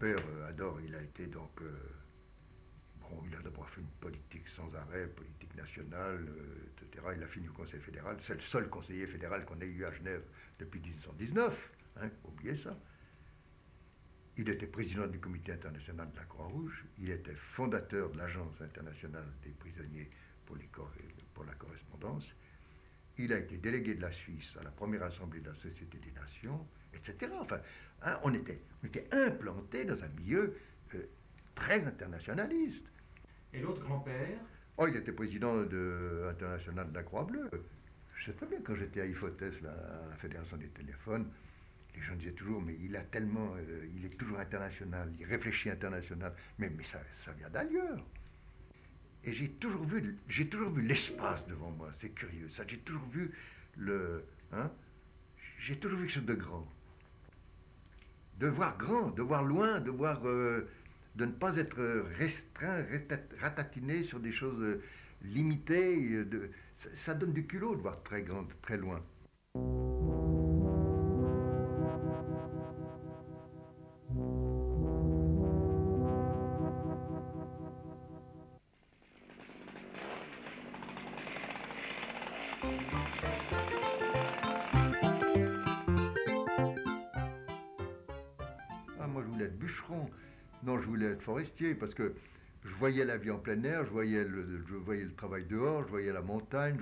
grand-père, Ador, il a été donc... bon, il a d'abord fait une politique sans arrêt, politique nationale, etc. Il a fini au Conseil fédéral. C'est le seul conseiller fédéral qu'on ait eu à Genève depuis 1919. Hein, oubliez ça. Il était président du Comité international de la Croix-Rouge. Il était fondateur de l'Agence internationale des prisonniers pour la correspondance. Il a été délégué de la Suisse à la première assemblée de la Société des Nations, etc. Enfin, hein, on était implanté dans un milieu très internationaliste. Et l'autre grand-père? Oh, il était président international de la Croix-Bleue. Je sais très bien, quand j'étais à IFOTES, à la Fédération des téléphones, les gens disaient toujours, mais il a tellement, il est toujours international, il réfléchit international, mais ça vient d'ailleurs. Et j'ai toujours vu l'espace devant moi, c'est curieux, ça, j'ai toujours vu j'ai toujours vu quelque chose de grand. De voir grand, de voir loin, de voir, de ne pas être restreint, ratatiné sur des choses limitées. Ça donne du culot de voir très grand, très loin. Ah, moi, je voulais être bûcheron. Non, je voulais être forestier parce que je voyais la vie en plein air, je voyais le travail dehors, je voyais la montagne,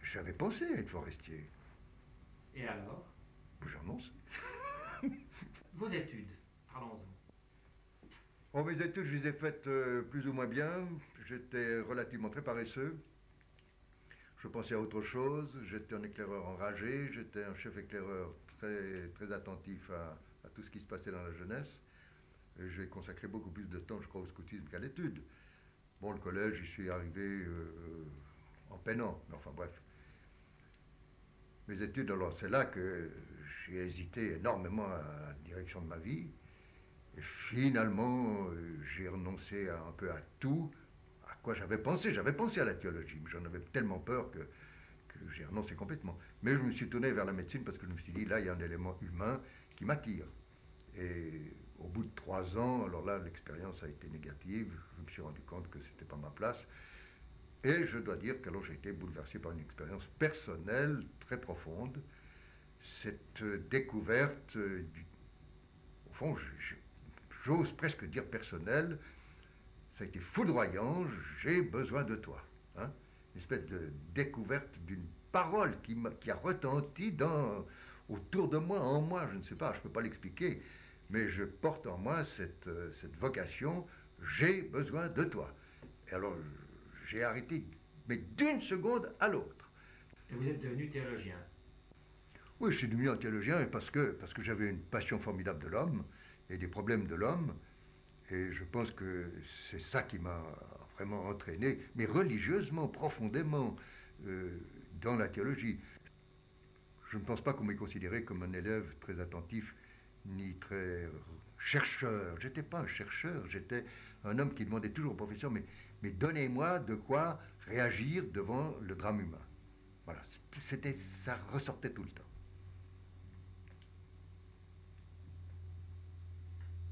j'avais pensé à être forestier. Et alors? J'en sais. Vos études, parlons-en. Oh, mes études, je les ai faites plus ou moins bien. J'étais relativement très paresseux. Je pensais à autre chose. J'étais un éclaireur enragé. J'étais un chef éclaireur très, très attentif à tout ce qui se passait dans la jeunesse. Et j'ai consacré beaucoup plus de temps, je crois, au scoutisme qu'à l'étude. Bon, le collège, j'y suis arrivé en peinant. Mais enfin, bref. Mes études, alors c'est là que j'ai hésité énormément à la direction de ma vie. Et finalement, j'ai renoncé un peu à tout, à quoi j'avais pensé. J'avais pensé à la théologie, mais j'en avais tellement peur que j'ai renoncé complètement. Mais je me suis tourné vers la médecine parce que je me suis dit, là, il y a un élément humain qui m'attire. Et au bout de 3 ans, alors là, l'expérience a été négative. Je me suis rendu compte que ce n'était pas ma place. Et je dois dire qu'alors j'ai été bouleversé par une expérience personnelle très profonde. Cette découverte, au fond, j'ose presque dire personnelle, ça a été foudroyant, j'ai besoin de toi. Hein? Une espèce de découverte d'une parole qui a retenti autour de moi, en moi, je ne sais pas, je ne peux pas l'expliquer, mais je porte en moi cette vocation, j'ai besoin de toi. Et alors, j'ai arrêté, mais d'une seconde à l'autre. Et vous êtes devenu théologien? Oui, je suis devenu un théologien parce que j'avais une passion formidable de l'homme et des problèmes de l'homme. Et je pense que c'est ça qui m'a vraiment entraîné, mais religieusement, profondément, dans la théologie. Je ne pense pas qu'on m'ait considéré comme un élève très attentif, ni très chercheur. J'étais pas un chercheur, j'étais un homme qui demandait toujours au professeur, mais donnez-moi de quoi réagir devant le drame humain. Voilà, ça ressortait tout le temps.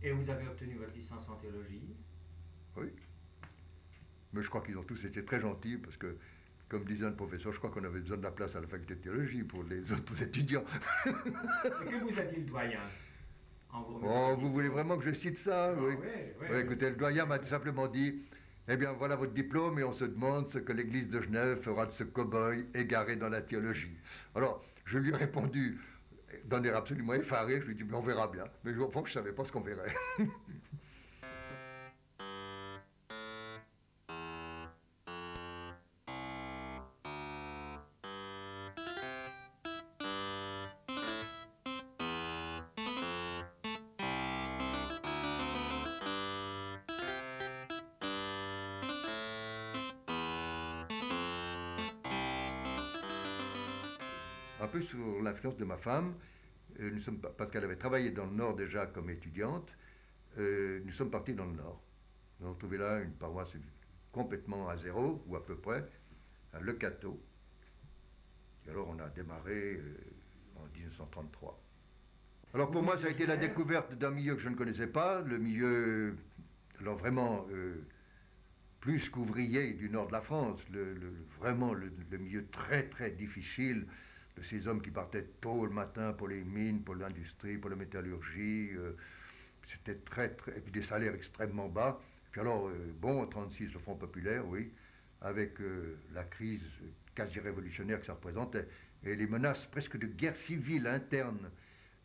Et vous avez obtenu votre licence en théologie? Oui. Mais je crois qu'ils ont tous été très gentils parce que, comme disait un professeur, je crois qu'on avait besoin de la place à la faculté de théologie pour les autres étudiants. Et que vous a dit le doyen? Oh, vous voulez vraiment que je cite ça? Ah, oui. Oui, Écoutez, le doyen m'a simplement dit, eh bien voilà votre diplôme et on se demande ce que l'église de Genève fera de ce cow-boy égaré dans la théologie. Alors, je lui ai répondu d'un air absolument effaré, je lui ai dit, mais on verra bien. Mais au fond, je ne savais pas ce qu'on verrait. Un peu sous l'influence de ma femme, parce qu'elle avait travaillé dans le Nord déjà comme étudiante, nous sommes partis dans le Nord. Nous avons trouvé là une paroisse complètement à zéro, ou à peu près, à Le Cateau. Et alors on a démarré en 1933. Alors pour moi, ça a été la découverte d'un milieu que je ne connaissais pas, le milieu, alors vraiment plus qu'ouvrier du nord de la France, vraiment le milieu très très difficile de ces hommes qui partaient tôt le matin pour les mines, pour l'industrie, pour la métallurgie. C'était très très... Et puis des salaires extrêmement bas. Puis alors, bon, en 1936, le Front populaire, oui, avec la crise quasi révolutionnaire que ça représentait, et les menaces presque de guerre civile interne.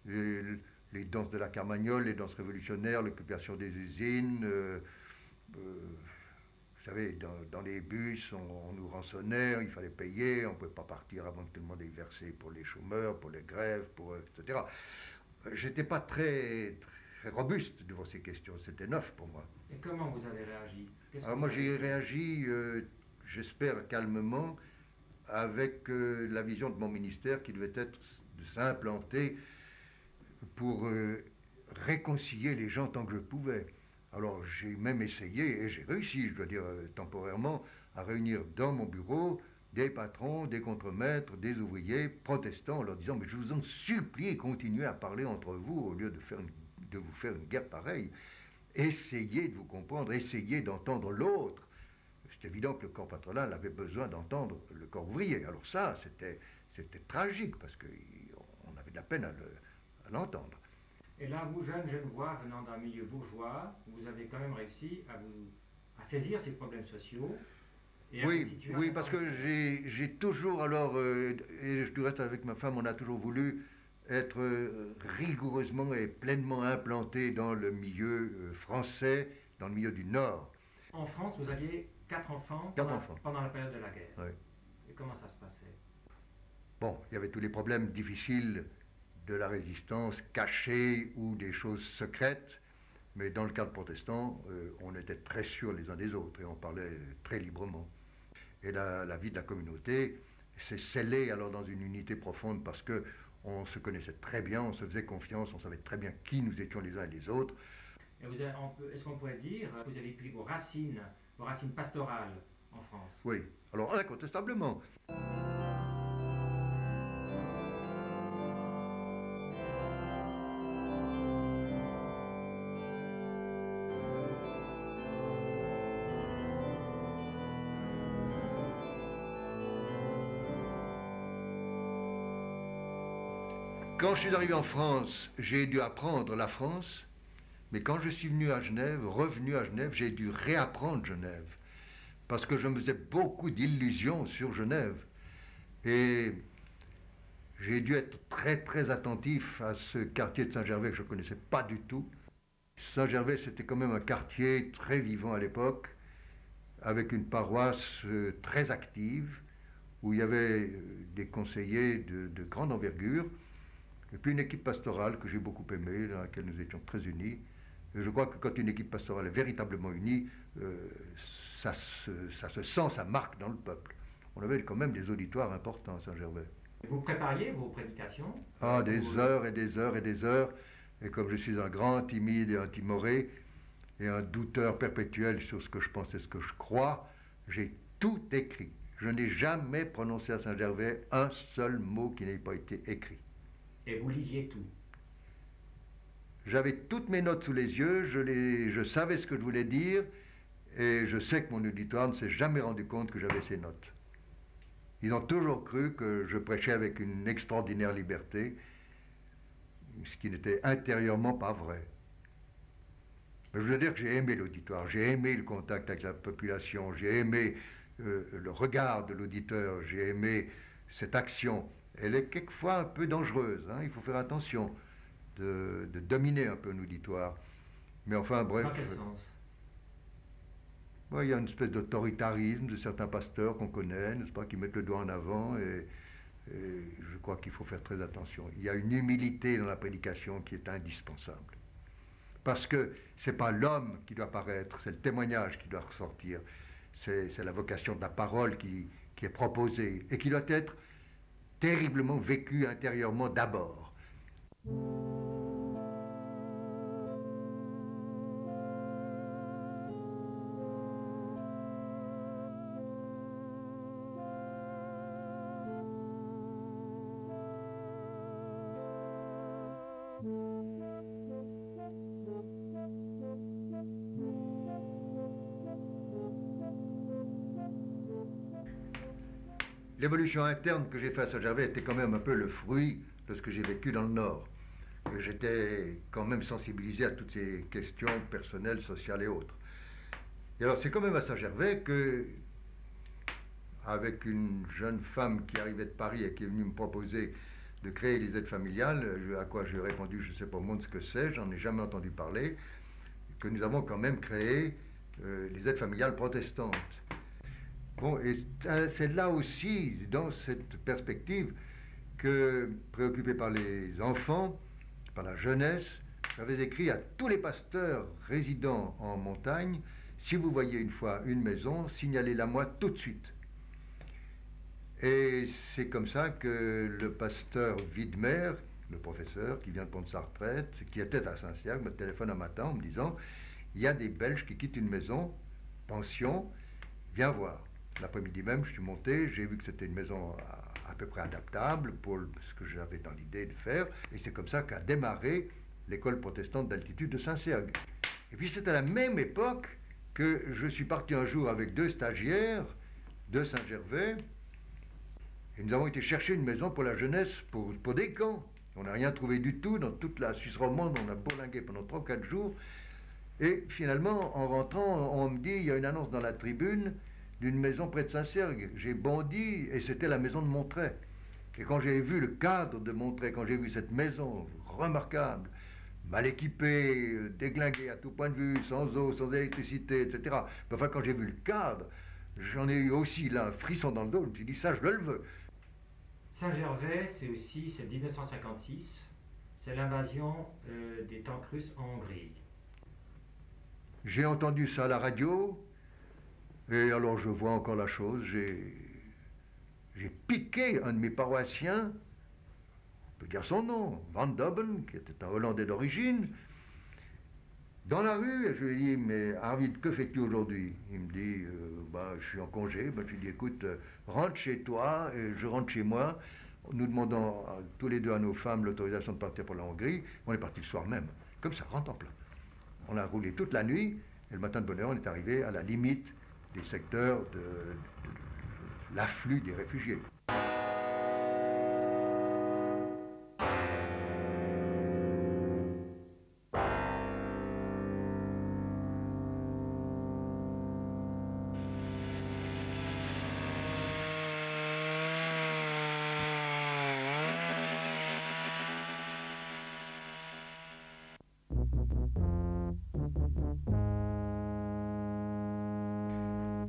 Les danses de la Carmagnole, les danses révolutionnaires, l'occupation des usines. Vous savez, dans les bus, on nous rançonnait, il fallait payer, on ne pouvait pas partir avant que tout le monde ait versé pour les chômeurs, pour les grèves, etc. J'étais pas très, très robuste devant ces questions, c'était neuf pour moi. Et comment vous avez réagi? Alors moi j'ai réagi, j'espère calmement, avec la vision de mon ministère qui devait être de s'implanter pour réconcilier les gens tant que je pouvais. Alors j'ai même essayé, et j'ai réussi, je dois dire temporairement, à réunir dans mon bureau des patrons, des contremaîtres, des ouvriers protestants, en leur disant « Mais je vous en supplie, continuez à parler entre vous au lieu de vous faire une guerre pareille. Essayez de vous comprendre, essayez d'entendre l'autre. » C'est évident que le corps patronal avait besoin d'entendre le corps ouvrier. Alors ça, c'était tragique, parce qu'on avait de la peine à l'entendre. Et là, vous, jeune Genevois, venant d'un milieu bourgeois, vous avez quand même réussi à saisir ces problèmes sociaux. Et oui, parce que j'ai toujours, alors, et je reste avec ma femme, on a toujours voulu être rigoureusement et pleinement implanté dans le milieu français, dans le milieu du Nord. En France, vous aviez 4 enfants, pendant la période de la guerre. Oui. Et comment ça se passait? Bon, il y avait tous les problèmes difficiles de la résistance cachée ou des choses secrètes, mais dans le cadre protestant, on était très sûrs les uns des autres et on parlait très librement. Et la vie de la communauté s'est scellée alors dans une unité profonde parce que on se connaissait très bien, on se faisait confiance, on savait très bien qui nous étions les uns et les autres. Est-ce qu'on pourrait dire que vous avez pris vos racines pastorales en France? Oui, alors incontestablement. Quand je suis arrivé en France, j'ai dû apprendre la France, mais quand je suis revenu à Genève, j'ai dû réapprendre Genève, parce que je me faisais beaucoup d'illusions sur Genève. Et j'ai dû être très très attentif à ce quartier de Saint-Gervais que je ne connaissais pas du tout. Saint-Gervais, c'était quand même un quartier très vivant à l'époque, avec une paroisse très active, où il y avait des conseillers de grande envergure, et puis une équipe pastorale que j'ai beaucoup aimée, dans laquelle nous étions très unis. Et je crois que quand une équipe pastorale est véritablement unie, ça se sent, ça marque dans le peuple. On avait quand même des auditoires importants à Saint-Gervais. Vous prépariez vos prédications? Ah, des heures et des heures et des heures. Et comme je suis un grand timide et un timoré, et un douteur perpétuel sur ce que je pense et ce que je crois, j'ai tout écrit. Je n'ai jamais prononcé à Saint-Gervais un seul mot qui n'ait pas été écrit. Et vous lisiez tout? J'avais toutes mes notes sous les yeux, je savais ce que je voulais dire, et je sais que mon auditoire ne s'est jamais rendu compte que j'avais ces notes. Ils ont toujours cru que je prêchais avec une extraordinaire liberté, ce qui n'était intérieurement pas vrai. Mais je veux dire que j'ai aimé l'auditoire, j'ai aimé le contact avec la population, j'ai aimé le regard de l'auditeur, j'ai aimé cette action. Elle est quelquefois un peu dangereuse, hein, il faut faire attention de dominer un peu un auditoire. Mais enfin, bref. Dans quel sens? Il y a une espèce d'autoritarisme de certains pasteurs qu'on connaît, n'est-ce pas, qui mettent le doigt en avant, et je crois qu'il faut faire très attention. Il y a une humilité dans la prédication qui est indispensable. Parce que ce n'est pas l'homme qui doit paraître, c'est le témoignage qui doit ressortir. C'est la vocation de la parole qui est proposée et qui doit être terriblement vécue intérieurement d'abord. L'évolution interne que j'ai faite à Saint-Gervais était quand même un peu le fruit de ce que j'ai vécu dans le Nord. J'étais quand même sensibilisé à toutes ces questions personnelles, sociales et autres. Et alors c'est quand même à Saint-Gervais que, avec une jeune femme qui arrivait de Paris et qui est venue me proposer de créer les aides familiales, à quoi j'ai répondu, je ne sais pas au monde ce que c'est, j'en ai jamais entendu parler, que nous avons quand même créé les aides familiales protestantes. Bon, et c'est là aussi, dans cette perspective, que, préoccupé par les enfants, par la jeunesse, j'avais écrit à tous les pasteurs résidant en montagne, si vous voyez une fois une maison, signalez-la moi tout de suite. Et c'est comme ça que le pasteur Widmer, le professeur qui vient de prendre sa retraite, qui était à Saint-Siac, me téléphone un matin en me disant, il y a des Belges qui quittent une maison, pension, viens voir. L'après-midi même, je suis monté, j'ai vu que c'était une maison à peu près adaptable pour ce que j'avais dans l'idée de faire. Et c'est comme ça qu'a démarré l'école protestante d'altitude de Saint-Sergue. Et puis c'est à la même époque que je suis parti un jour avec 2 stagiaires de Saint-Gervais. Et nous avons été chercher une maison pour la jeunesse, pour des camps. On n'a rien trouvé du tout dans toute la Suisse romande. On a bourlingué pendant 3 ou 4 jours. Et finalement, en rentrant, on me dit, il y a une annonce dans la tribune d'une maison près de Saint-Sergue. J'ai bondi et c'était la maison de Montreuil. Et quand j'ai vu le cadre de Montreuil, quand j'ai vu cette maison remarquable, mal équipée, déglinguée à tout point de vue, sans eau, sans électricité, etc. Enfin, quand j'ai vu le cadre, j'en ai eu aussi là un frisson dans le dos. Je me suis dit, ça, je le veux. Saint-Gervais, c'est 1956, c'est l'invasion des tanks russes en Hongrie. J'ai entendu ça à la radio, et alors je vois encore la chose. J'ai piqué un de mes paroissiens, on peut dire son nom, Van Dobben, qui était un Hollandais d'origine, dans la rue, et je lui ai dit, mais Arvid, que fais-tu aujourd'hui? Il me dit, je suis en congé. Je lui ai dit, écoute, rentre chez toi, et je rentre chez moi. Nous demandons tous les deux à nos femmes l'autorisation de partir pour la Hongrie. On est parti le soir même, comme ça, rentre en plein. On a roulé toute la nuit, et le matin de bonne heure, on est arrivé à la limite des secteurs de l'afflux des réfugiés.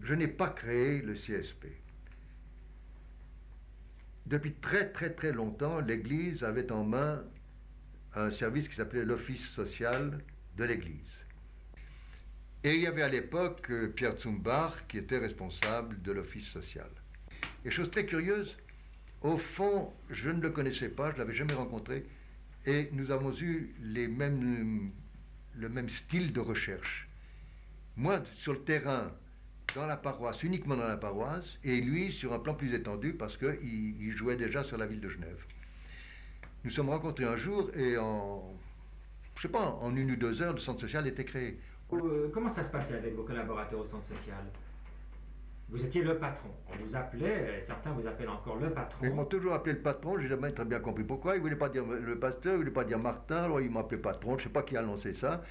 Je n'ai pas créé le CSP. Depuis très longtemps, l'Église avait en main un service qui s'appelait l'Office social de l'Église. Et il y avait à l'époque Pierre Zumbach qui était responsable de l'Office social. Et chose très curieuse, au fond, je ne le connaissais pas, je ne l'avais jamais rencontré, et nous avons eu le même style de recherche. Moi, sur le terrain, dans la paroisse, uniquement dans la paroisse, et lui sur un plan plus étendu parce qu'il jouait déjà sur la ville de Genève. Nous sommes rencontrés un jour et en 1 ou 2 heures, le centre social était créé. Comment ça se passait avec vos collaborateurs au centre social? Vous étiez le patron, on vous appelait, certains vous appellent encore le patron. Ils m'ont toujours appelé le patron, j'ai jamais très bien compris pourquoi. Ils ne voulaient pas dire le pasteur, ils ne voulaient pas dire Martin, alors ils m'appelaient patron, je ne sais pas qui a lancé ça.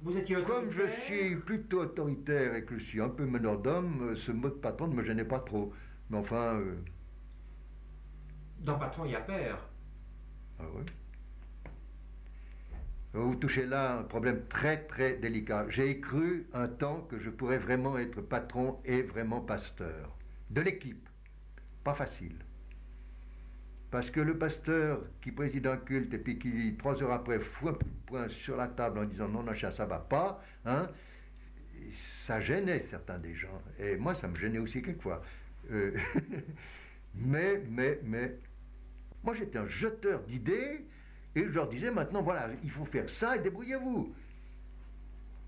Vous étiez autoritaire? Comme je suis plutôt autoritaire et que je suis un peu meneur d'homme, ce mot de patron ne me gênait pas trop. Mais enfin... Dans patron, il y a père. Ah oui. Vous touchez là un problème très délicat. J'ai cru un temps que je pourrais vraiment être patron et vraiment pasteur. De l'équipe. Pas facile. Parce que le pasteur qui préside un culte et puis qui, 3 heures après, fout un coup de poing sur la table en disant non, machin, ça va pas, hein, ça gênait certains des gens. Et moi, ça me gênait aussi quelquefois. Mais, moi, j'étais un jeteur d'idées et je leur disais maintenant, voilà, il faut faire ça et débrouillez-vous.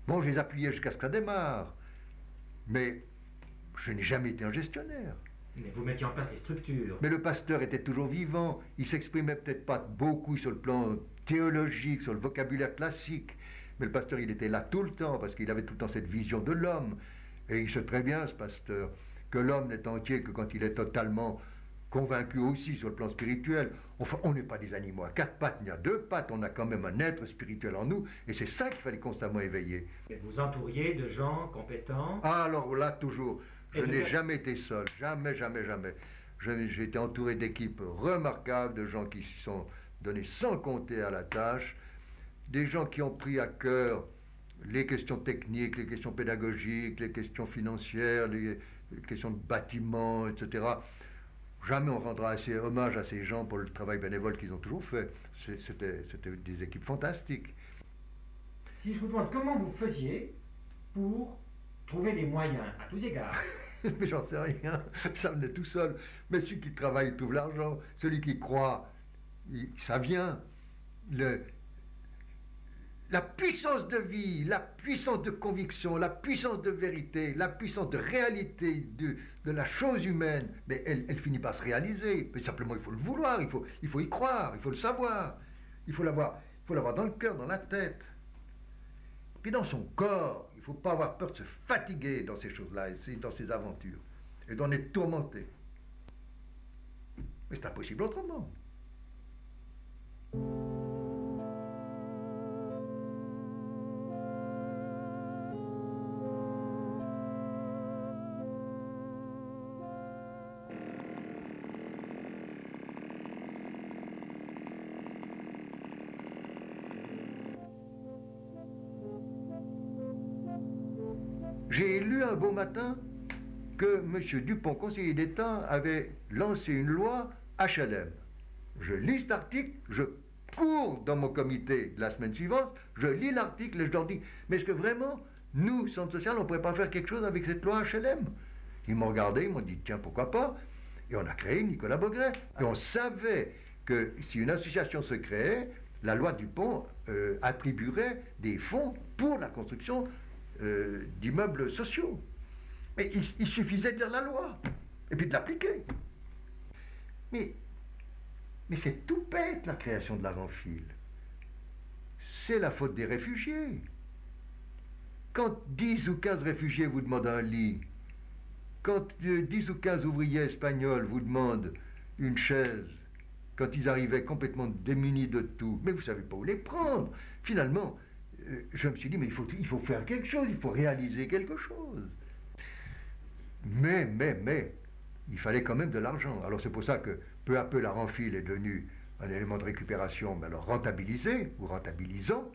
Bon, je les appuyais jusqu'à ce que ça démarre. Mais je n'ai jamais été un gestionnaire. Mais vous mettiez en place les structures. Mais le pasteur était toujours vivant. Il s'exprimait peut-être pas beaucoup sur le plan théologique, sur le vocabulaire classique. Mais le pasteur, il était là tout le temps, parce qu'il avait tout le temps cette vision de l'homme. Et il sait très bien, ce pasteur, que l'homme n'est entier que quand il est totalement convaincu aussi sur le plan spirituel. Enfin, on n'est pas des animaux à quatre pattes ni à deux pattes, on a quand même un être spirituel en nous, et c'est ça qu'il fallait constamment éveiller. Et vous entouriez de gens compétents? Ah, alors là, toujours. Je n'ai jamais été seul, jamais, jamais, jamais. J'ai été entouré d'équipes remarquables, de gens qui s'y sont donnés sans compter à la tâche, des gens qui ont pris à cœur les questions techniques, les questions pédagogiques, les questions financières, les questions de bâtiments, etc. Jamais on rendra assez hommage à ces gens pour le travail bénévole qu'ils ont toujours fait. C'était des équipes fantastiques. Si je vous demande comment vous faisiez pour trouver des moyens à tous égards. Mais j'en sais rien, ça venait tout seul. Mais celui qui travaille trouve l'argent, celui qui croit, ça vient. La puissance de vie, la puissance de conviction, la puissance de vérité, la puissance de réalité de la chose humaine, mais elle finit par se réaliser. Mais simplement, il faut le vouloir, il faut y croire, il faut le savoir. Il faut l'avoir dans le cœur, dans la tête. Puis dans son corps, il ne faut pas avoir peur de se fatiguer dans ces choses-là, dans ces aventures, et d'en être tourmenté. Mais c'est impossible autrement. J'ai lu un beau matin que M. Dupont, conseiller d'État, avait lancé une loi HLM. Je lis cet article, je cours dans mon comité la semaine suivante, je lis l'article et je leur dis, mais est-ce que vraiment, nous, Centre social, on ne pourrait pas faire quelque chose avec cette loi HLM? Ils m'ont regardé, ils m'ont dit, tiens, pourquoi pas? Et on a créé Nicolas Beaugré. Et on savait que si une association se créait, la loi Dupont attribuerait des fonds pour la construction d'immeubles sociaux. Mais il suffisait de lire la loi et puis de l'appliquer. Mais c'est tout bête, la création de la Ranfil. C'est la faute des réfugiés. Quand 10 ou 15 réfugiés vous demandent un lit, quand 10 ou 15 ouvriers espagnols vous demandent une chaise, quand ils arrivaient complètement démunis de tout, mais vous ne savez pas où les prendre. Finalement, je me suis dit, mais il faut faire quelque chose, il faut réaliser quelque chose. Mais, il fallait quand même de l'argent. Alors c'est pour ça que peu à peu la Ranfil est devenue un élément de récupération, mais alors rentabilisé ou rentabilisant,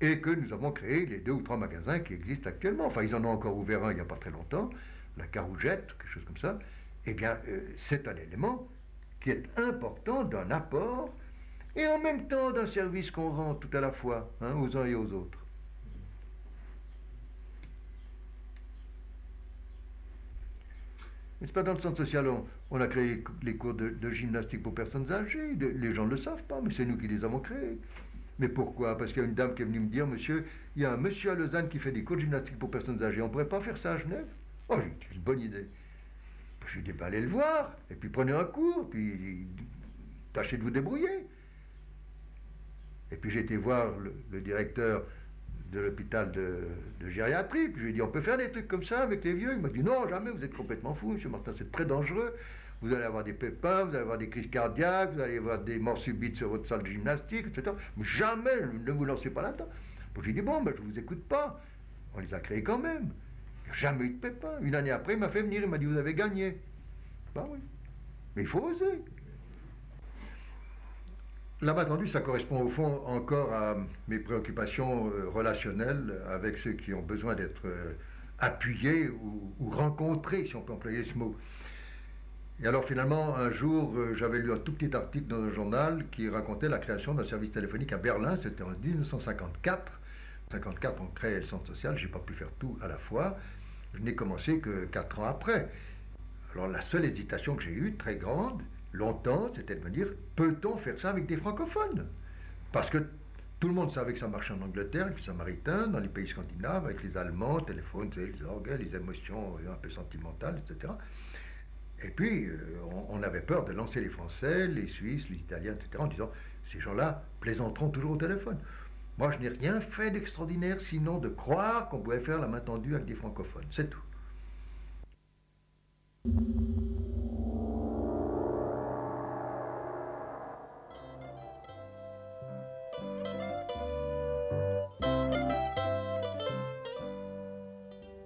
et que nous avons créé les 2 ou 3 magasins qui existent actuellement. Enfin, ils en ont encore ouvert un il n'y a pas très longtemps, la Carougette, quelque chose comme ça. Eh bien, c'est un élément qui est important d'un apport et en même temps d'un service qu'on rend tout à la fois, hein, aux uns et aux autres. Mais c'est pas dans le centre social, on a créé les cours de gymnastique pour personnes âgées, les gens ne le savent pas, mais c'est nous qui les avons créés. Mais pourquoi? Parce qu'il y a une dame qui est venue me dire, monsieur, il y a un monsieur à Lausanne qui fait des cours de gymnastique pour personnes âgées, on ne pourrait pas faire ça à Genève? Oh, j'ai dit, c'est une bonne idée. Je lui ai dit, ben, allez le voir, et puis prenez un cours, puis tâchez de vous débrouiller. Et puis j'ai été voir le directeur de l'hôpital de gériatrie, puis je lui ai dit, on peut faire des trucs comme ça avec les vieux? Il m'a dit, non, jamais, vous êtes complètement fou, monsieur Martin, c'est très dangereux. Vous allez avoir des pépins, vous allez avoir des crises cardiaques, vous allez avoir des morts subites sur votre salle de gymnastique, etc. Mais jamais, ne vous lancez pas là-dedans. Puis j'ai dit, bon, ben, je ne vous écoute pas. On les a créés quand même. Il n'y a jamais eu de pépins. Une année après, il m'a fait venir, il m'a dit, vous avez gagné. Ben oui. Mais il faut oser. La main tendue, ça correspond au fond encore à mes préoccupations relationnelles avec ceux qui ont besoin d'être appuyés ou rencontrés, si on peut employer ce mot. Et alors finalement, un jour, j'avais lu un tout petit article dans un journal qui racontait la création d'un service téléphonique à Berlin, c'était en 1954. En 1954, on crée le centre social, je n'ai pas pu faire tout à la fois, je n'ai commencé que 4 ans après. Alors la seule hésitation que j'ai eue, très grande, longtemps, c'était de me dire, peut-on faire ça avec des francophones? Parce que tout le monde savait que ça marchait en Angleterre, avec les Samaritains, dans les pays scandinaves, avec les Allemands, téléphone, les orgues, les émotions un peu sentimentales, etc. Et puis, on avait peur de lancer les Français, les Suisses, les Italiens, etc., en disant, ces gens-là plaisanteront toujours au téléphone. Moi, je n'ai rien fait d'extraordinaire, sinon de croire qu'on pouvait faire la main tendue avec des francophones. C'est tout.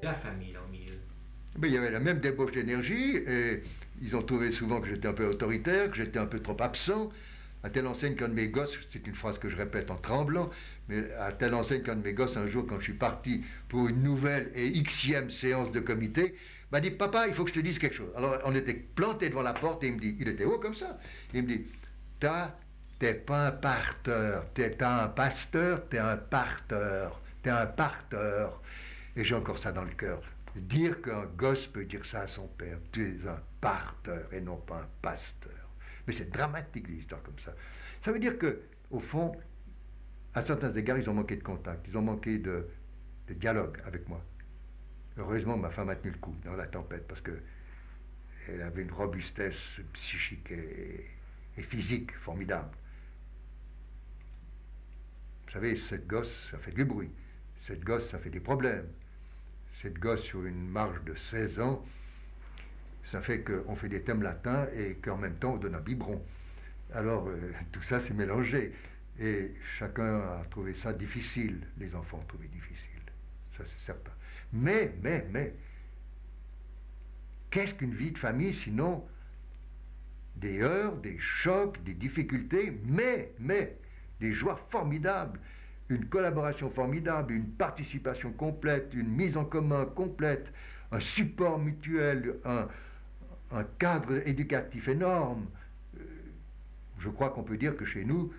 La famille, là, au milieu. Mais il y avait la même débauche d'énergie, et ils ont trouvé souvent que j'étais un peu autoritaire, que j'étais un peu trop absent, à telle enseigne qu'un de mes gosses, c'est une phrase que je répète en tremblant, mais à telle enseigne qu'un de mes gosses, un jour, quand je suis parti pour une nouvelle et xème séance de comité, m'a dit, papa, il faut que je te dise quelque chose. Alors, on était plantés devant la porte, et il me dit, il était haut comme ça, il me dit, t'es pas un parteur, t'es un pasteur, t'es un parteur, t'es un parteur. Et j'ai encore ça dans le cœur. Dire qu'un gosse peut dire ça à son père, tu es un parteur et non pas un pasteur. Mais c'est dramatique, l'histoire comme ça. Ça veut dire que, au fond, à certains égards, ils ont manqué de contact, ils ont manqué de dialogue avec moi. Heureusement, ma femme a tenu le coup dans la tempête, parce qu'elle avait une robustesse psychique et physique formidable. Vous savez, cette gosse, ça fait du bruit. Cette gosse, ça fait des problèmes. Cette gosse, sur une marge de 16 ans, ça fait qu'on fait des thèmes latins et qu'en même temps, on donne un biberon. Alors, tout ça s'est mélangé. Et chacun a trouvé ça difficile. Les enfants ont trouvé difficile. Ça, c'est certain. Mais, qu'est-ce qu'une vie de famille, sinon des heurts, des chocs, des difficultés, mais, des joies formidables, une collaboration formidable, une participation complète, une mise en commun complète, un support mutuel, un cadre éducatif énorme. Je crois qu'on peut dire que chez nous,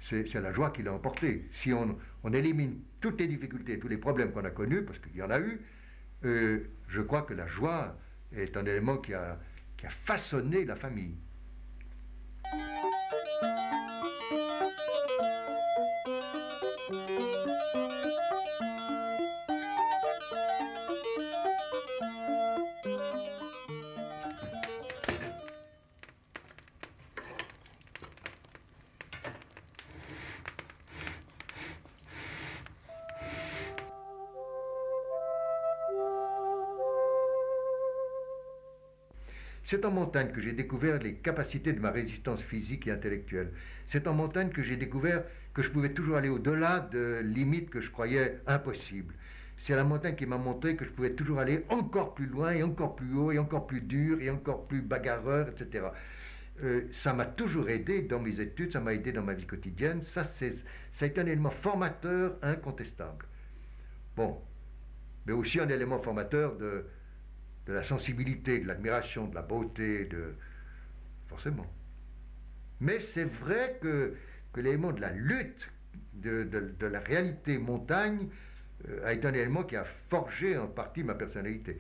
c'est la joie qui l'a emporté. Si on élimine toutes les difficultés, tous les problèmes qu'on a connus, parce qu'il y en a eu, je crois que la joie est un élément qui a façonné la famille. C'est en montagne que j'ai découvert les capacités de ma résistance physique et intellectuelle. C'est en montagne que j'ai découvert que je pouvais toujours aller au-delà de limites que je croyais impossibles. C'est la montagne qui m'a montré que je pouvais toujours aller encore plus loin et encore plus haut et encore plus dur et encore plus bagarreur, etc. Ça m'a toujours aidé dans mes études, ça m'a aidé dans ma vie quotidienne. Ça a été un élément formateur incontestable. Bon, mais aussi un élément formateur de la sensibilité, de l'admiration, de la beauté, forcément. Mais c'est vrai que l'élément de la lutte, de la réalité montagne, a été un élément qui a forgé en partie ma personnalité.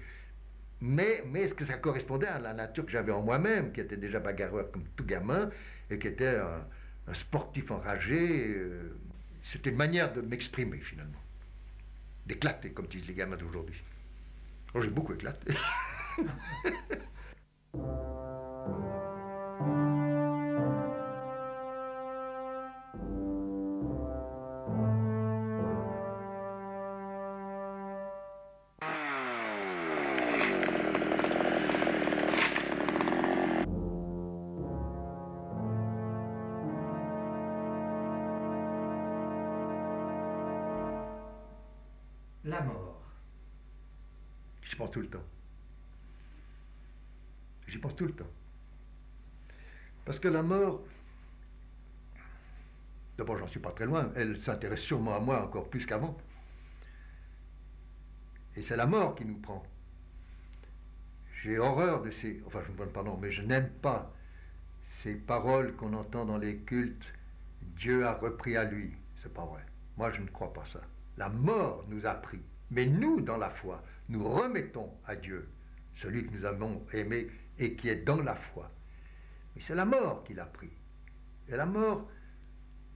Mais est-ce que ça correspondait à la nature que j'avais en moi-même, qui était déjà bagarreur comme tout gamin, et qui était un sportif enragé? C'était une manière de m'exprimer, finalement. D'éclater, comme disent les gamins d'aujourd'hui. Oh, j'ai beaucoup éclaté. La mort. J'y pense tout le temps. J'y pense tout le temps. Parce que la mort, d'abord, j'en suis pas très loin, elle s'intéresse sûrement à moi encore plus qu'avant. Et c'est la mort qui nous prend. J'ai horreur de ces... Enfin, je me donne pardon, mais je n'aime pas ces paroles qu'on entend dans les cultes. Dieu a repris à lui. C'est pas vrai. Moi, je ne crois pas ça. La mort nous a pris. Mais nous, dans la foi, nous remettons à Dieu celui que nous avons aimé et qui est dans la foi. Mais c'est la mort qui l'a pris. Et la mort,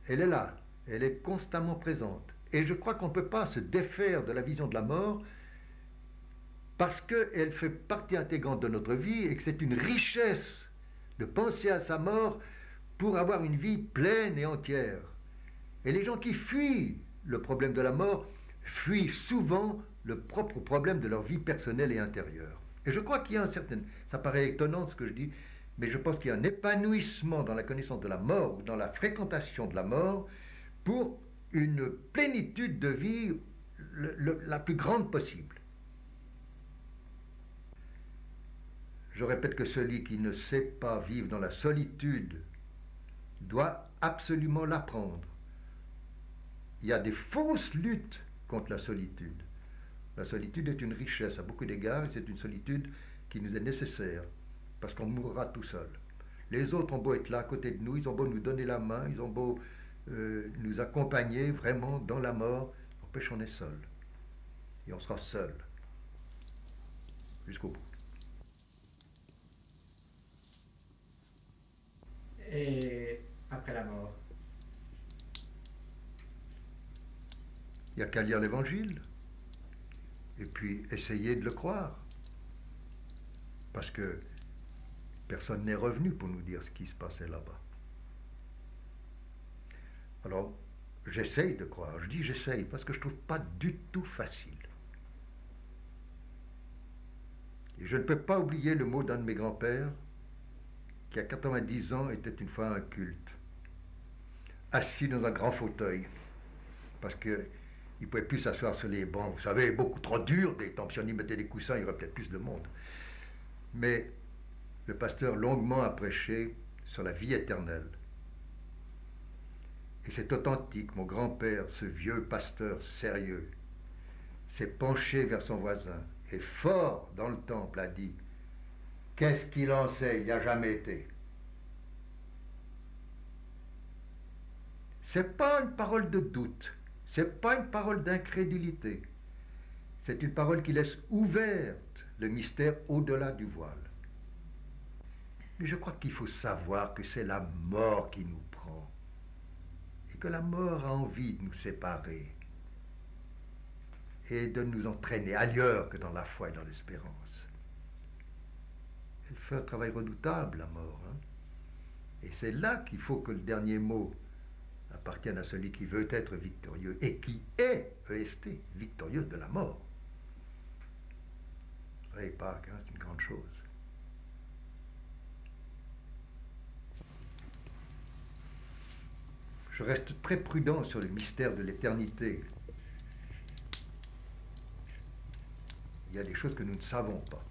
elle est là. Elle est constamment présente. Et je crois qu'on ne peut pas se défaire de la vision de la mort parce qu'elle fait partie intégrante de notre vie et que c'est une richesse de penser à sa mort pour avoir une vie pleine et entière. Et les gens qui fuient le problème de la mort fuient souvent le propre problème de leur vie personnelle et intérieure. Et je crois qu'il y a un certain... Ça paraît étonnant ce que je dis, mais je pense qu'il y a un épanouissement dans la connaissance de la mort, ou dans la fréquentation de la mort, pour une plénitude de vie la plus grande possible. Je répète que celui qui ne sait pas vivre dans la solitude doit absolument l'apprendre. Il y a des fausses luttes contre la solitude. La solitude est une richesse à beaucoup d'égards et c'est une solitude qui nous est nécessaire parce qu'on mourra tout seul. Les autres ont beau être là à côté de nous, ils ont beau nous donner la main, ils ont beau nous accompagner vraiment dans la mort, n'empêche on est seul. Et on sera seul jusqu'au bout. Et après la mort? Il n'y a qu'à lire l'Évangile et puis essayer de le croire. Parce que personne n'est revenu pour nous dire ce qui se passait là-bas. Alors, j'essaye de croire. Je dis j'essaye parce que je ne trouve pas du tout facile. Et je ne peux pas oublier le mot d'un de mes grands-pères qui, à 90 ans, était une fois un culte, assis dans un grand fauteuil, parce qu'il ne pouvait plus s'asseoir sur les bancs. Vous savez, beaucoup trop dur, des temps, si on y mettait des coussins, il y aurait peut-être plus de monde. Mais le pasteur longuement a prêché sur la vie éternelle. Et c'est authentique, mon grand-père, ce vieux pasteur sérieux, s'est penché vers son voisin et fort dans le temple a dit: qu'est-ce qu'il en sait? Il n'y a jamais été. C'est pas une parole de doute, c'est pas une parole d'incrédulité. C'est une parole qui laisse ouverte le mystère au-delà du voile. Mais je crois qu'il faut savoir que c'est la mort qui nous prend et que la mort a envie de nous séparer et de nous entraîner ailleurs que dans la foi et dans l'espérance. Elle fait un travail redoutable, la mort. Hein? Et c'est là qu'il faut que le dernier mot appartienne à celui qui veut être victorieux et qui est, EST, victorieux de la mort. Vous savez, Pâques, hein, c'est une grande chose. Je reste très prudent sur le mystère de l'éternité. Il y a des choses que nous ne savons pas.